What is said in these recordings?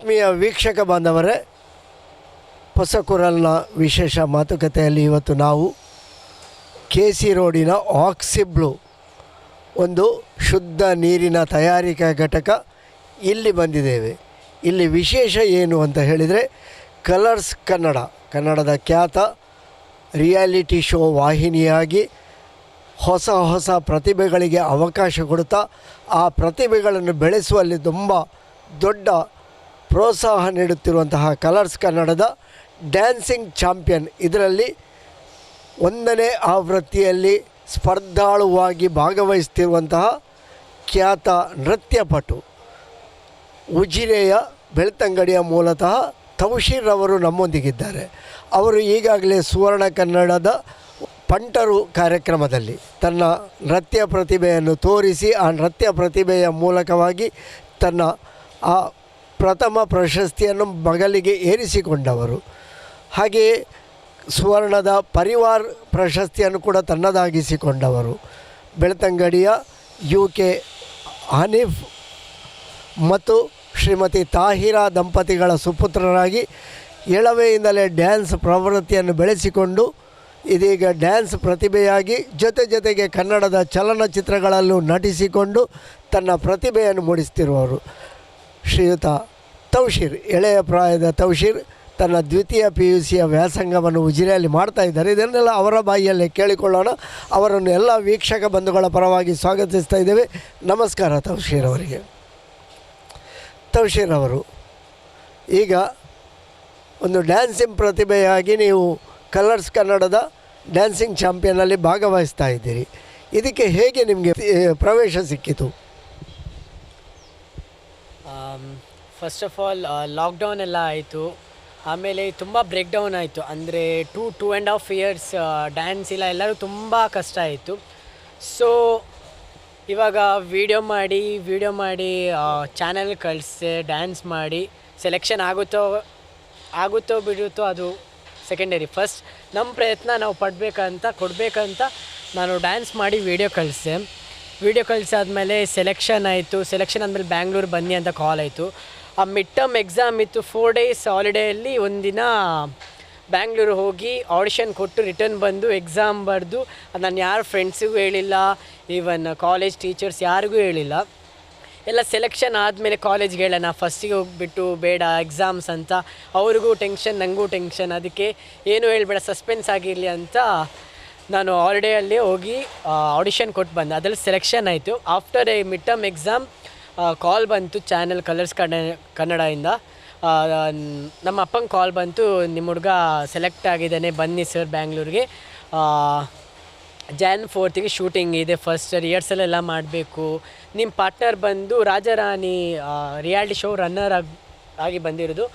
ಆತ್ಮೀಯ ವೀಕ್ಷಕ ಬಾಂಧವರೇ, ಹೊಸಕುರಲ್ನ ವಿಶೇಷ ಮಾತುಕತೆಯಲ್ಲಿ ಇವತ್ತು ನಾವು KC ರೋಡಿನ ಆಕ್ಸಿಬ್ಲು ಒಂದು ಶುದ್ಧ ನೀರಿನ ತಯಾರಿಕಾ ಘಟಕ ಇಲ್ಲಿ ಬಂದಿದ್ದೇವೆ. ಇಲ್ಲಿ ವಿಶೇಷ ಏನು ಅಂತ ಹೇಳಿದರೆ, ಕಲರ್ಸ್ ಕನ್ನಡದ ಖ್ಯಾತ ರಿಯಾಲಿಟಿ ಶೋ ವಾಹಿನಿಯಾಗಿ ಹೊಸ ಪ್ರತಿಭೆಗಳಿಗೆ ಅವಕಾಶ ಕೊಡುತ್ತಾ ಆ ಪ್ರತಿಭೆಗಳನ್ನು ಬೆಳೆಸುವಲ್ಲಿ ತುಂಬ ದೊಡ್ಡ ಪ್ರೋತ್ಸಾಹ ನೀಡುತ್ತಿರುವಂತಹ ಕಲರ್ಸ್ ಕನ್ನಡದ ಡ್ಯಾನ್ಸಿಂಗ್ ಚಾಂಪಿಯನ್, ಇದರಲ್ಲಿ 1ನೇ ಆವೃತ್ತಿಯಲ್ಲಿ ಸ್ಪರ್ಧಾಳುವಾಗಿ ಭಾಗವಹಿಸುತ್ತಿರುವಂತಹ ಖ್ಯಾತ ನೃತ್ಯಪಟು, ಉಜಿರೆಯ ಬೆಳ್ತಂಗಡಿಯ ಮೂಲತಃ ತೌಶೀರ್ ಅವರು ನಮ್ಮೊಂದಿಗಿದ್ದಾರೆ. ಅವರು ಈಗಾಗಲೇ ಸುವರ್ಣ ಕನ್ನಡದ ಪಂಟರು ಕಾರ್ಯಕ್ರಮದಲ್ಲಿ ತನ್ನ ನೃತ್ಯ ಪ್ರತಿಭೆಯನ್ನು ತೋರಿಸಿ ಆ ನೃತ್ಯ ಪ್ರತಿಭೆಯ ಮೂಲಕವಾಗಿ ತನ್ನ ಆ ಪ್ರಥಮ ಪ್ರಶಸ್ತಿಯನ್ನು ಮಗಲಿಗೆ ಏರಿಸಿಕೊಂಡವರು. ಹಾಗೆಯೇ ಸುವರ್ಣದ ಪರಿವಾರ್ ಪ್ರಶಸ್ತಿಯನ್ನು ಕೂಡ ತನ್ನದಾಗಿಸಿಕೊಂಡವರು. ಬೆಳ್ತಂಗಡಿಯ UK ಹನೀಫ್ ಮತ್ತು ಶ್ರೀಮತಿ ತಾಹಿರಾ ದಂಪತಿಗಳ ಸುಪುತ್ರರಾಗಿ ಎಳವೆಯಿಂದಲೇ ಡ್ಯಾನ್ಸ್ ಪ್ರವೃತ್ತಿಯನ್ನು ಬೆಳೆಸಿಕೊಂಡು ಇದೀಗ ಡ್ಯಾನ್ಸ್ ಪ್ರತಿಭೆಯಾಗಿ ಜೊತೆಗೆ ಕನ್ನಡದ ಚಲನಚಿತ್ರಗಳಲ್ಲೂ ನಟಿಸಿಕೊಂಡು ತನ್ನ ಪ್ರತಿಭೆಯನ್ನು ಮೂಡಿಸ್ತಿರುವವರು ಶ್ರೀಯುತ ತೌಶೀರ್. ಎಳೆಯ ಪ್ರಾಯದ ತೌಶೀರ್ ತನ್ನ ದ್ವಿತೀಯ PUCಯ ವ್ಯಾಸಂಗವನ್ನು ಉಜಿರೆಯಲ್ಲಿ ಮಾಡ್ತಾ ಇದ್ದಾರೆ. ಇದನ್ನೆಲ್ಲ ಅವರ ಬಾಯಿಯಲ್ಲೇ ಕೇಳಿಕೊಳ್ಳೋಣ. ಅವರನ್ನು ಎಲ್ಲ ವೀಕ್ಷಕ ಬಂಧುಗಳ ಪರವಾಗಿ ಸ್ವಾಗತಿಸ್ತಾ ಇದ್ದೇವೆ. ನಮಸ್ಕಾರ ತೌಶೀರ್ ಅವರಿಗೆ. ತೌಶೀರ್ ಅವರು, ಈಗ ಒಂದು ಡ್ಯಾನ್ಸಿಂಗ್ ಪ್ರತಿಭೆಯಾಗಿ ನೀವು ಕಲರ್ಸ್ ಕನ್ನಡದ ಡ್ಯಾನ್ಸಿಂಗ್ ಚಾಂಪಿಯನ್ನಲ್ಲಿ ಭಾಗವಹಿಸ್ತಾ ಇದ್ದೀರಿ. ಇದಕ್ಕೆ ಹೇಗೆ ನಿಮಗೆ ಪ್ರವೇಶ ಸಿಕ್ಕಿತು? ಫಸ್ಟ್ ಆಫ್ ಆಲ್ ಲಾಕ್ಡೌನ್ ಎಲ್ಲ ಆಯಿತು. ಆಮೇಲೆ ತುಂಬ ಬ್ರೇಕ್ ಡೌನ್ ಆಯಿತು. ಅಂದರೆ 2.5 ಇಯರ್ಸ್ ಡ್ಯಾನ್ಸ್ ಇಲ್ಲ, ಎಲ್ಲರೂ ತುಂಬ ಕಷ್ಟ ಆಯಿತು. ಸೊ ಇವಾಗ ವಿಡಿಯೋ ಮಾಡಿ ಚಾನಲ್ ಕಳಿಸಿ ಡ್ಯಾನ್ಸ್ ಮಾಡಿ ಸೆಲೆಕ್ಷನ್ ಆಗುತ್ತೋ ಬಿಡುತ್ತೋ ಅದು ಸೆಕೆಂಡರಿ. ಫಸ್ಟ್ ನಮ್ಮ ಪ್ರಯತ್ನ ನಾವು ಕೊಡಬೇಕಂತ ನಾನು ಡ್ಯಾನ್ಸ್ ಮಾಡಿ ವಿಡಿಯೋ ಕಳಿಸಾದ್ಮೇಲೆ ಸೆಲೆಕ್ಷನ್ ಆಯಿತು. ಸೆಲೆಕ್ಷನ್ ಆದಮೇಲೆ ಬ್ಯಾಂಗ್ಳೂರು ಬನ್ನಿ ಅಂತ ಕಾಲ್ ಆಯಿತು. ಆ ಮಿಡ್ ಟರ್ಮ್ ಎಕ್ಸಾಮ್ ಇತ್ತು. 4 ಡೇಸ್ ಹಾಲಿಡೇಯಲ್ಲಿ ಒಂದಿನ ಬ್ಯಾಂಗ್ಳೂರು ಹೋಗಿ ಆಡಿಷನ್ ಕೊಟ್ಟು ರಿಟರ್ನ್ ಬಂದು ಎಕ್ಸಾಮ್ ಬರೆದು, ಅದು ನಾನು ಯಾರು ಫ್ರೆಂಡ್ಸಿಗೂ ಹೇಳಿಲ್ಲ, ಈವನ್ ಕಾಲೇಜ್ ಟೀಚರ್ಸ್ ಯಾರಿಗೂ ಹೇಳಿಲ್ಲ. ಎಲ್ಲ ಸೆಲೆಕ್ಷನ್ ಆದಮೇಲೆ ಕಾಲೇಜ್ಗೆ ಹೇಳೋಣ, ಫಸ್ಟಿಗೆ ಹೋಗಿಬಿಟ್ಟು ಬೇಡ ಎಕ್ಸಾಮ್ಸ್ ಅಂತ, ಅವ್ರಿಗೂ ಟೆನ್ಷನ್ ನನಗೂ ಟೆನ್ಷನ್, ಅದಕ್ಕೆ ಏನೂ ಹೇಳ್ಬೇಡ ಸಸ್ಪೆನ್ಸ್ ಆಗಿರಲಿ ಅಂತ ನಾನು ಹಾಲಿಡೇಯಲ್ಲಿ ಹೋಗಿ ಆಡಿಷನ್ ಕೊಟ್ಟು ಬಂದೆ. ಅದರಲ್ಲಿ ಸೆಲೆಕ್ಷನ್ ಆಯಿತು. After a mid term exam call ಬಂತು ಚಾನಲ್ ಕಲರ್ಸ್ ಕನ್ನಡದಿಂದ. ನಮ್ಮ ಅಪ್ಪಂಗೆ ಕಾಲ್ ಬಂತು, ನಿಮ್ಮ ಹುಡುಗ ಸೆಲೆಕ್ಟ್ ಆಗಿದ್ದಾನೆ, ಬನ್ನಿ ಸರ್ ಬ್ಯಾಂಗ್ಳೂರಿಗೆ, Jan 4th ಶೂಟಿಂಗ್ ಇದೆ, ಫಸ್ಟ್ ರಿಹರ್ಸಲ್ ಎಲ್ಲ ಮಾಡಬೇಕು, ನಿಮ್ಮ ಪಾರ್ಟ್ನರ್ ಬಂದು ರಾಜಾರಾಣಿ ರಿಯಾಲಿಟಿ ಶೋ ರನ್ನರ್ ಆಗಿ ಬಂದಿರೋದು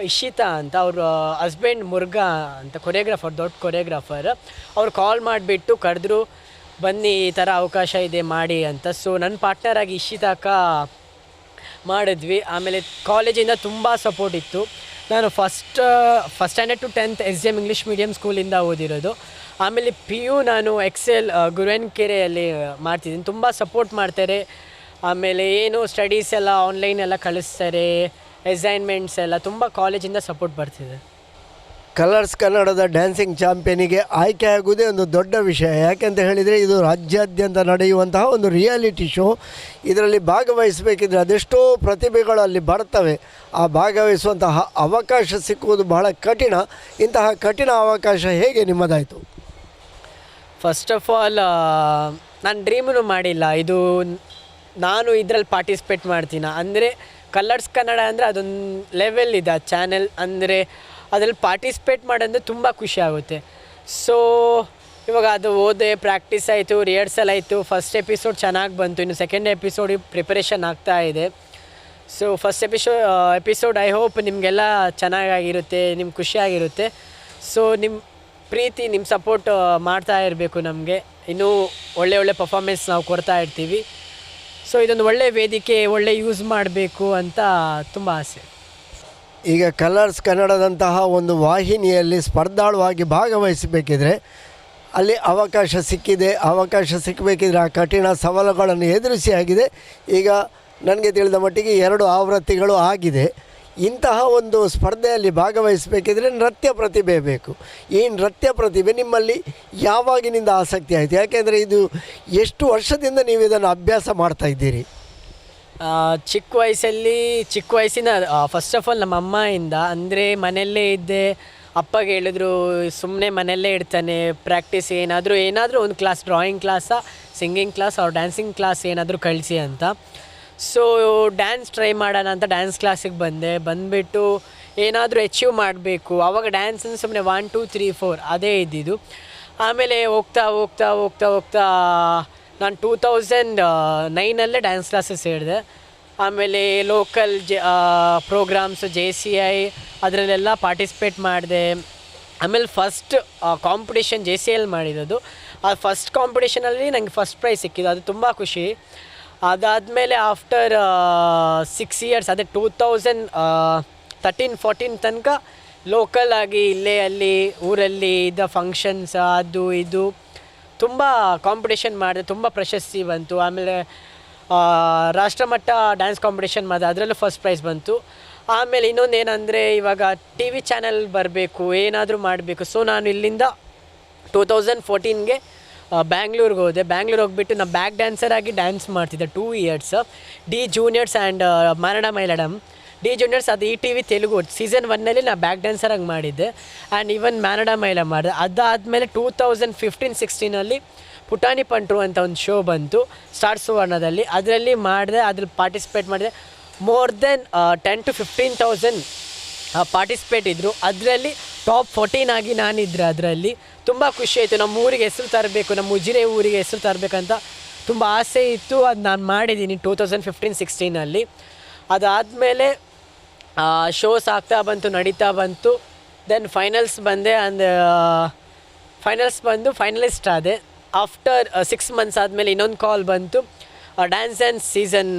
ಇಶಿತಾ ಅಂತ, ಅವ್ರ ಹಸ್ಬೆಂಡ್ ಮುರುಘಾ ಅಂತ ಕೊರಿಯೋಗ್ರಾಫರ್, ದೊಡ್ಡ ಕೊರಿಯೋಗ್ರಾಫರ್. ಅವ್ರು ಕಾಲ್ ಮಾಡಿಬಿಟ್ಟು ಕರೆದ್ರು, ಬನ್ನಿ ಈ ಥರ ಅವಕಾಶ ಇದೆ ಮಾಡಿ ಅಂತ. ಸೊ ನನ್ನ ಪಾರ್ಟ್ನರಾಗಿ ಇಶಿತಾಕ ಮಾಡಿದ್ವಿ. ಆಮೇಲೆ ಕಾಲೇಜಿಂದ ತುಂಬ ಸಪೋರ್ಟ್ ಇತ್ತು. ನಾನು first standard to 10th SJM English medium ಸ್ಕೂಲಿಂದ ಓದಿರೋದು. ಆಮೇಲೆ PU ನಾನು ಎಕ್ಸೆಲ್ ಗುರುವೆನ್ಕೆರೆಯಲ್ಲಿ ಮಾಡ್ತಿದ್ದೀನಿ. ತುಂಬ ಸಪೋರ್ಟ್ ಮಾಡ್ತಾರೆ. ಆಮೇಲೆ ಏನು ಸ್ಟಡೀಸ್ ಎಲ್ಲ ಆನ್ಲೈನ್ ಎಲ್ಲ ಕಳಿಸ್ತಾರೆ, ಅಸೈನ್ಮೆಂಟ್ಸ್ ಎಲ್ಲ ತುಂಬ ಕಾಲೇಜಿಂದ ಸಪೋರ್ಟ್ ಬರ್ತಿದೆ. ಕಲರ್ಸ್ ಕನ್ನಡದ ಡ್ಯಾನ್ಸಿಂಗ್ ಚಾಂಪಿಯನಿಗೆ ಆಯ್ಕೆ ಆಗುವುದೇ ಒಂದು ದೊಡ್ಡ ವಿಷಯ. ಯಾಕೆಂತ ಹೇಳಿದರೆ ಇದು ರಾಜ್ಯಾದ್ಯಂತ ನಡೆಯುವಂತಹ ಒಂದು ರಿಯಾಲಿಟಿ ಶೋ. ಇದರಲ್ಲಿ ಭಾಗವಹಿಸಬೇಕಿದ್ರೆ ಅದೆಷ್ಟೋ ಪ್ರತಿಭೆಗಳು ಅಲ್ಲಿ ಬರ್ತವೆ. ಆ ಭಾಗವಹಿಸುವಂತಹ ಅವಕಾಶ ಸಿಕ್ಕುವುದು ಬಹಳ ಕಠಿಣ. ಇಂತಹ ಕಠಿಣ ಅವಕಾಶ ಹೇಗೆ ನಿಮ್ಮದಾಯಿತು? ಫಸ್ಟ್ ಆಫ್ ಆಲ್ ನಾನು ಡ್ರೀಮೂ ಮಾಡಿಲ್ಲ. ನಾನು ಇದರಲ್ಲಿ ಪಾರ್ಟಿಸಿಪೇಟ್ ಮಾಡ್ತೀನಿ ಅಂದರೆ ಕಲರ್ಸ್ ಕನ್ನಡ ಅಂದರೆ ಅದೊಂದು ಲೆವೆಲ್ ಇದೆ ಆ ಚಾನೆಲ್. ಅಂದರೆ ಅದರಲ್ಲಿ ಪಾರ್ಟಿಸಿಪೇಟ್ ಮಾಡೋಂದ್ರೆ ತುಂಬ ಖುಷಿ ಆಗುತ್ತೆ. ಸೊ ಇವಾಗ ಅದು ಓದೆ ಪ್ರಾಕ್ಟೀಸ್ ಆಯಿತು, ರಿಹರ್ಸಲ್ ಆಯಿತು, ಫಸ್ಟ್ ಎಪಿಸೋಡ್ ಚೆನ್ನಾಗಿ ಬಂತು, ಇನ್ನು ಸೆಕೆಂಡ್ ಎಪಿಸೋಡಿಗೆ ಪ್ರಿಪರೇಷನ್ ಆಗ್ತಾ ಇದೆ. So first episode I hope ನಿಮಗೆಲ್ಲ ಚೆನ್ನಾಗಿರುತ್ತೆ, ನಿಮ್ಗೆ ಖುಷಿಯಾಗಿರುತ್ತೆ. ಸೊ ನಿಮ್ಮ ಪ್ರೀತಿ, ನಿಮ್ಮ ಸಪೋರ್ಟ್ ಮಾಡ್ತಾ ಇರಬೇಕು. ನಮಗೆ ಇನ್ನೂ ಒಳ್ಳೆ ಪರ್ಫಾರ್ಮೆನ್ಸ್ ನಾವು ಕೊಡ್ತಾ ಇರ್ತೀವಿ. ಸೊ ಇದೊಂದು ಒಳ್ಳೆಯ ವೇದಿಕೆ, ಒಳ್ಳೆ ಯೂಸ್ ಮಾಡಬೇಕು ಅಂತ ತುಂಬ ಆಸೆ. ಈಗ ಕಲರ್ಸ್ ಕನ್ನಡದಂತಹ ಒಂದು ವಾಹಿನಿಯಲ್ಲಿ ಸ್ಪರ್ಧಾಳುವಾಗಿ ಭಾಗವಹಿಸಬೇಕಿದ್ರೆ ಅಲ್ಲಿ ಅವಕಾಶ ಸಿಕ್ಕಿದೆ. ಅವಕಾಶ ಸಿಕ್ಕಬೇಕಿದ್ರೆ ಆ ಕಠಿಣ ಸವಾಲುಗಳನ್ನು ಎದುರಿಸಿ ಆಗಿದೆ. ಈಗ ನನಗೆ ತಿಳಿದ ಮಟ್ಟಿಗೆ 2 ಆವೃತ್ತಿಗಳು ಆಗಿದೆ. ಇಂತಹ ಒಂದು ಸ್ಪರ್ಧೆಯಲ್ಲಿ ಭಾಗವಹಿಸಬೇಕಿದ್ರೆ ನೃತ್ಯ ಪ್ರತಿಭೆ ಬೇಕು. ಈ ನೃತ್ಯ ಪ್ರತಿಭೆ ನಿಮ್ಮಲ್ಲಿ ಯಾವಾಗಿನಿಂದ ಆಸಕ್ತಿ ಆಯಿತು? ಯಾಕೆಂದರೆ ಇದು ಎಷ್ಟು ವರ್ಷದಿಂದ ನೀವು ಇದನ್ನು ಅಭ್ಯಾಸ ಮಾಡ್ತಾ ಇದ್ದೀರಿ? ಚಿಕ್ಕ ವಯಸ್ಸಿನ ಫಸ್ಟ್ ಆಫ್ ಆಲ್ ನಮ್ಮ ಅಮ್ಮಯಿಂದ, ಅಂದರೆ ಮನೆಯಲ್ಲೇ ಇದ್ದೆ, ಅಪ್ಪಗೆ ಹೇಳಿದ್ರು ಸುಮ್ಮನೆ ಮನೆಯಲ್ಲೇ ಇಡ್ತಾನೆ, ಪ್ರಾಕ್ಟೀಸ್ ಏನಾದರೂ ಒಂದು ಕ್ಲಾಸ್, ಡ್ರಾಯಿಂಗ್ ಕ್ಲಾಸ, ಸಿಂಗಿಂಗ್ ಕ್ಲಾಸ್ ಅವ್ರ ಡ್ಯಾನ್ಸಿಂಗ್ ಕ್ಲಾಸ್ ಏನಾದರೂ ಕಳಿಸಿ ಅಂತ. ಸೊ ಡ್ಯಾನ್ಸ್ ಟ್ರೈ ಮಾಡೋಣ ಅಂತ ಡ್ಯಾನ್ಸ್ ಕ್ಲಾಸಿಗೆ ಬಂದುಬಿಟ್ಟು ಏನಾದರೂ ಅಚೀವ್ ಮಾಡಬೇಕು. ಆವಾಗ ಡ್ಯಾನ್ಸ್ ಅಂದರೆ ಸುಮ್ಮನೆ 1 2 3 4 ಅದೇ ಇದ್ದಿದ್ದು. ಆಮೇಲೆ ಹೋಗ್ತಾ ಹೋಗ್ತಾ ಹೋಗ್ತಾ ಹೋಗ್ತಾ ನಾನು 2009 ಡ್ಯಾನ್ಸ್ ಕ್ಲಾಸಸ್ ಹೇಳಿದೆ. ಆಮೇಲೆ ಲೋಕಲ್ ಪ್ರೋಗ್ರಾಮ್ಸ್ JCI ಅದರಲ್ಲೆಲ್ಲ ಪಾರ್ಟಿಸಿಪೇಟ್ ಮಾಡಿದೆ. ಆಮೇಲೆ ಫಸ್ಟ್ ಕಾಂಪಿಟೇಷನ್ JCI ಮಾಡಿರೋದು. ಆ ಫಸ್ಟ್ ಕಾಂಪಿಟೇಷನಲ್ಲಿ ನನಗೆ ಫಸ್ಟ್ ಪ್ರೈಸ್ ಸಿಕ್ಕಿದ್ದು, ಅದು ತುಂಬ ಖುಷಿ. ಅದಾದಮೇಲೆ ಆಫ್ಟರ್ 6 ಇಯರ್ಸ್, ಅದೇ 2013-14 ತನಕ ಲೋಕಲ್ ಆಗಿ ಇಲ್ಲೇ ಅಲ್ಲಿ ಊರಲ್ಲಿ ಇದ್ದ ಫಂಕ್ಷನ್ಸ್ ಅದು ಇದು ತುಂಬ ಕಾಂಪಿಟೇಷನ್ ಮಾಡಿದೆ, ತುಂಬ ಪ್ರಶಸ್ತಿ ಬಂತು. ಆಮೇಲೆ ರಾಷ್ಟ್ರಮಟ್ಟ ಡ್ಯಾನ್ಸ್ ಕಾಂಪಿಟೇಷನ್ ಮಾಡಿದೆ, ಅದರಲ್ಲೂ ಫಸ್ಟ್ ಪ್ರೈಸ್ ಬಂತು. ಆಮೇಲೆ ಇನ್ನೊಂದು ಏನಂದರೆ, ಇವಾಗ TV ಚಾನಲ್ ಬರಬೇಕು, ಏನಾದರೂ ಮಾಡಬೇಕು. ಸೊ ನಾನು ಇಲ್ಲಿಂದ 2014ಗೆ ಬ್ಯಾಂಗ್ಳೂರಿಗೆ ಹೋದೆ. ಬ್ಯಾಂಗ್ಳೂರಿಗೆ ಹೋಗ್ಬಿಟ್ಟು ನಾನು ಬ್ಯಾಕ್ ಡ್ಯಾನ್ಸರ್ ಆಗಿ ಡ್ಯಾನ್ಸ್ ಮಾಡ್ತಿದ್ದೆ 2 ಇಯರ್ಸ್. ಡಿ ಜೂನಿಯರ್ಸ್ ಆ್ಯಂಡ್ ಮರಣ ಮೈಲಡಮ್. ಡಿ ಜೂನಿಯರ್ಸ್ ಅದು ETV ತೆಲುಗು ಸೀಸನ್ 1ನಲ್ಲಿ ನಾನು ಬ್ಯಾಕ್ ಡ್ಯಾನ್ಸರಾಗಿ ಮಾಡಿದ್ದೆ. ಆ್ಯಂಡ್ ಈವನ್ ಮ್ಯಾನಡ ಮೈಲ ಮಾಡಿದೆ. ಅದಾದಮೇಲೆ 2015-16 ಪುಟಾಣಿ ಪಂಟ್ರು ಅಂತ ಒಂದು ಶೋ ಬಂತು ಸ್ಟಾರ್ ಸುವರ್ಣದಲ್ಲಿ. ಅದರಲ್ಲಿ ಮಾಡಿದೆ, ಅದ್ರಲ್ಲಿ ಪಾರ್ಟಿಸಿಪೇಟ್ ಮಾಡಿದೆ. ಮೋರ್ ದೆನ್ 10,000 to 15,000 ಪಾರ್ಟಿಸಿಪೇಟ್ ಇದ್ದರು. ಅದರಲ್ಲಿ ಟಾಪ್ 14 ಆಗಿ ನಾನಿದ್ದೆ. ಅದರಲ್ಲಿ ತುಂಬ ಖುಷಿ ಆಯಿತು. ನಮ್ಮ ಊರಿಗೆ ಹೆಸರು ತರಬೇಕು, ನಮ್ಮ ಉಜಿರೆ ಊರಿಗೆ ಹೆಸರು ತರಬೇಕಂತ ತುಂಬ ಆಸೆ ಇತ್ತು. ಅದು ನಾನು ಮಾಡಿದ್ದೀನಿ 2015-16. ಅದಾದಮೇಲೆ ಶೋಸ್ ಆಗ್ತಾ ಬಂತು, ನಡೀತಾ ಬಂತು. ದೆನ್ ಫೈನಲ್ಸ್ ಬಂದೆ. ಫೈನಲ್ಸ್ ಫೈನಲಿಸ್ಟ್ ಆದೆ. ಆಫ್ಟರ್ 6 ಮಂತ್ಸ್ ಆದಮೇಲೆ ಇನ್ನೊಂದು ಕಾಲ್ ಬಂತು, ಡ್ಯಾನ್ಸ್ ಸೀಸನ್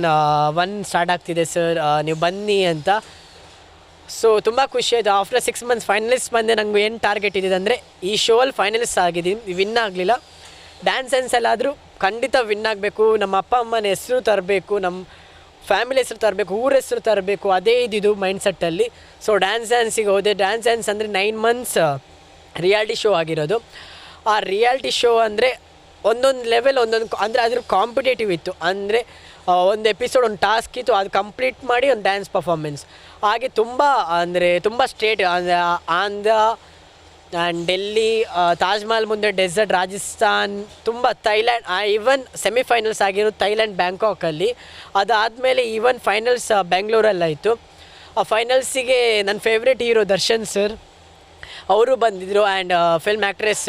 1 ಸ್ಟಾರ್ಟ್ ಆಗ್ತಿದೆ ಸರ್, ನೀವು ಬನ್ನಿ ಅಂತ. ಸೊ ತುಂಬ ಖುಷಿ ಆಯಿತು. ಆಫ್ಟರ್ 6 ಮಂತ್ಸ್ ಫೈನಲಿಸ್ಟ್ ಬಂದೆ. ನನಗೆ ಏನು ಟಾರ್ಗೆಟ್ ಇದ್ದಿದೆ ಅಂದರೆ, ಈ ಶೋ ಅಲ್ಲಿ ಫೈನಲಿಸ್ಟ್ ಆಗಿದ್ದೀನಿ, ವಿನ್ ಆಗಲಿಲ್ಲ. ಡ್ಯಾನ್ಸಲ್ಲಾದರೂ ಖಂಡಿತ ವಿನ್ ಆಗಬೇಕು, ನಮ್ಮ ಅಪ್ಪ ಅಮ್ಮನ ಹೆಸರು ತರಬೇಕು, ನಮ್ಮ ಫ್ಯಾಮಿಲಿ ಹೆಸರು ತರಬೇಕು, ಊರ ಹೆಸರು ತರಬೇಕು, ಅದೇ ಇದ್ದಿದ್ದು ಮೈಂಡ್ಸೆಟ್ಟಲ್ಲಿ. ಸೊ ಡ್ಯಾನ್ಸಿಗೆ ಹೋದೆ. ಡ್ಯಾನ್ಸ್ ಅಂದರೆ 9 ಮಂತ್ಸ್ ರಿಯಾಲಿಟಿ ಶೋ ಆಗಿರೋದು. ಆ ರಿಯಾಲಿಟಿ ಶೋ ಅಂದರೆ ಒಂದೊಂದು ಲೆವೆಲ್ ಅಂದರೆ ಅದ್ರ ಕಾಂಪಿಟೇಟಿವ್ ಇತ್ತು. ಅಂದರೆ ಒಂದು ಎಪಿಸೋಡ್, ಒಂದು ಟಾಸ್ಕ್ ಇತ್ತು, ಅದು ಕಂಪ್ಲೀಟ್ ಮಾಡಿ ಒಂದು ಡ್ಯಾನ್ಸ್ ಪರ್ಫಾರ್ಮೆನ್ಸ್. ಹಾಗೆ ತುಂಬ ಸ್ಟೇಟ್, ಅಂದರೆ ಆಂಧ್ರ ಆ್ಯಂಡ್ ಡೆಲ್ಲಿ, ತಾಜ್ ಮಹಲ್ ಮುಂದೆ ಡೆಸರ್ಟ್, ರಾಜಸ್ಥಾನ್, ತುಂಬ ಥೈಲ್ಯಾಂಡ್, ಈವನ್ ಸೆಮಿಫೈನಲ್ಸ್ ಆಗಿರೋದು ಥೈಲ್ಯಾಂಡ್ ಬ್ಯಾಂಕಾಕಲ್ಲಿ. ಅದಾದಮೇಲೆ ಈವನ್ ಫೈನಲ್ಸ್ ಬೆಂಗಳೂರಲ್ಲಾಯಿತು. ಆ ಫೈನಲ್ಸಿಗೆ ನನ್ನ ಫೇವ್ರೆಟ್ ಹೀರೋ ದರ್ಶನ್ ಸರ್ ಅವರು ಬಂದಿದ್ದರು. And film actress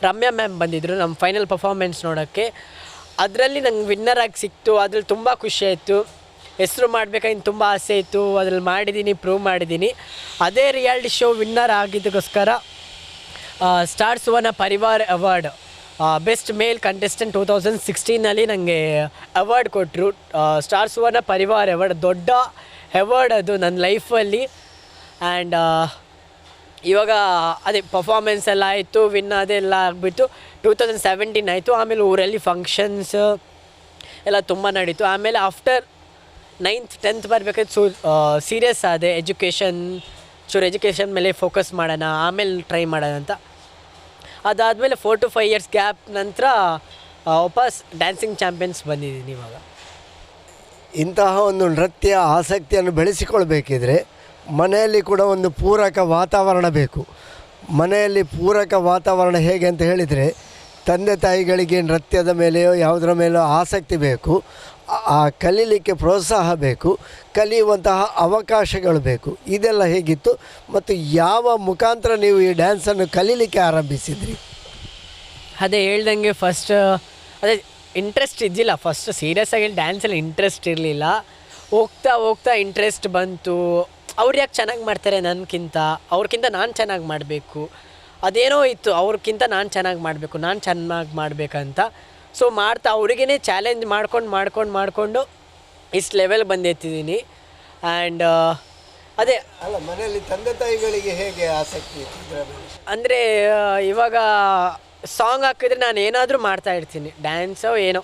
Ramya ma'am ಬಂದಿದ್ದರು ನಮ್ಮ ಫೈನಲ್ ಪರ್ಫಾರ್ಮೆನ್ಸ್ ನೋಡೋಕ್ಕೆ. ಅದರಲ್ಲಿ ನಂಗೆ ವಿನ್ನರ್ ಆಗಿ ಸಿಕ್ತು. ಅದ್ರಲ್ಲಿ ತುಂಬ ಖುಷಿಯಾಯಿತು. ಹೆಸರು ಮಾಡಬೇಕಾಗಿದ್ದು ತುಂಬ ಆಸೆ ಇತ್ತು, ಅದ್ರಲ್ಲಿ ಮಾಡಿದ್ದೀನಿ, ಪ್ರೂವ್ ಮಾಡಿದ್ದೀನಿ. ಅದೇ ರಿಯಾಲಿಟಿ ಶೋ ವಿನ್ನರ್ ಆಗಿದ್ದಕ್ಕೋಸ್ಕರ ಸ್ಟಾರ್ ಸುವರ್ಣ ಪರಿವಾರ್ ಅವಾರ್ಡ್ ಬೆಸ್ಟ್ ಮೇಲ್ ಕಂಟೆಸ್ಟೆಂಟ್ 2016 ನನಗೆ ಅವಾರ್ಡ್ ಕೊಟ್ಟರು. ಸ್ಟಾರ್ ಸುವರ್ಣ ಪರಿವಾರ್ ಅವಾರ್ಡ್ ದೊಡ್ಡ ಅವಾರ್ಡ್ ಅದು ನನ್ನ ಲೈಫಲ್ಲಿ. ಆ್ಯಂಡ್ ಇವಾಗ ಅದೇ ಪರ್ಫಾರ್ಮೆನ್ಸ್ ಎಲ್ಲ ಆಯಿತು, ವಿನ್ ಅದೆಲ್ಲ ಆಗಿಬಿಟ್ಟು 2017 ಆಯಿತು. ಆಮೇಲೆ ಊರಲ್ಲಿ ಫಂಕ್ಷನ್ಸ್ ಎಲ್ಲ ತುಂಬ ನಡೀತು. ಆಮೇಲೆ ಆಫ್ಟರ್ 9th 10th ಬರಬೇಕಾದ್ರೆ ಸೀರಿಯಸ್ ಆದೆ. ಎಜುಕೇಷನ್ ಮೇಲೆ ಫೋಕಸ್ ಮಾಡೋಣ, ಆಮೇಲೆ ಟ್ರೈ ಮಾಡೋಣ ಅಂತ. ಅದಾದಮೇಲೆ 4 to 5 years ಗ್ಯಾಪ್ ನಂತರ ವಾಪಸ್ ಡ್ಯಾನ್ಸಿಂಗ್ ಚಾಂಪಿಯನ್ಸ್ ಬಂದಿದ್ದೀನಿ ಇವಾಗ. ಇಂತಹ ಒಂದು ನೃತ್ಯ ಆಸಕ್ತಿಯನ್ನು ಬೆಳೆಸಿಕೊಳ್ಬೇಕಿದ್ರೆ ಮನೆಯಲ್ಲಿ ಕೂಡ ಒಂದು ಪೂರಕ ವಾತಾವರಣ ಬೇಕು. ಮನೆಯಲ್ಲಿ ಪೂರಕ ವಾತಾವರಣ ಹೇಗೆ ಅಂತ ಹೇಳಿದರೆ, ತಂದೆ ತಾಯಿಗಳಿಗೆ ನೃತ್ಯದ ಮೇಲೆಯೋ ಯಾವುದರ ಮೇಲೋ ಆಸಕ್ತಿ ಬೇಕು, ಆ ಕಲೀಲಿಕ್ಕೆ ಪ್ರೋತ್ಸಾಹ ಬೇಕು, ಕಲಿಯುವಂತಹ ಅವಕಾಶಗಳು ಬೇಕು. ಇದೆಲ್ಲ ಹೇಗಿತ್ತು ಮತ್ತು ಯಾವ ಮುಖಾಂತರ ನೀವು ಈ ಡ್ಯಾನ್ಸನ್ನು ಕಲೀಲಿಕ್ಕೆ ಆರಂಭಿಸಿದ್ರಿ? ಅದೇ ಹೇಳ್ದಂಗೆ ಫಸ್ಟ್ ಅದೇ ಇಂಟ್ರೆಸ್ಟ್ ಇದ್ದಿಲ್ಲ. ಫಸ್ಟ್ ಸೀರಿಯಸ್ ಆಗಿ ಡ್ಯಾನ್ಸಲ್ಲಿ ಇಂಟ್ರೆಸ್ಟ್ ಇರಲಿಲ್ಲ. ಹೋಗ್ತಾ ಹೋಗ್ತಾ ಇಂಟ್ರೆಸ್ಟ್ ಬಂತು. ಅವ್ರು ಯಾಕೆ ಚೆನ್ನಾಗಿ ಮಾಡ್ತಾರೆ ನನಗಿಂತ, ಅವ್ರಿಗಿಂತ ನಾನು ಚೆನ್ನಾಗಿ ಮಾಡಬೇಕು, ಅದೇನೋ ಇತ್ತು, ಅವ್ರಿಗಿಂತ ನಾನು ಚೆನ್ನಾಗಿ ಮಾಡಬೇಕಂತ. ಸೊ ಮಾಡ್ತಾ ಅವ್ರಿಗೇ ಚಾಲೆಂಜ್ ಮಾಡ್ಕೊಂಡು ಇಷ್ಟು ಲೆವೆಲ್ ಬಂದೆತ್ತಿದ್ದೀನಿ. ಆ್ಯಂಡ್ ಅದೇ ಅಲ್ಲ, ಮನೆಯಲ್ಲಿ ತಂದೆ ತಾಯಿಗಳಿಗೆ ಹೇಗೆ ಆಸಕ್ತಿ ಅಂದರೆ ಇವಾಗ ಸಾಂಗ್ ಹಾಕಿದ್ರೆ ನಾನು ಏನಾದರೂ ಮಾಡ್ತಾಯಿರ್ತೀನಿ, ಡ್ಯಾನ್ಸೋ ಏನೋ.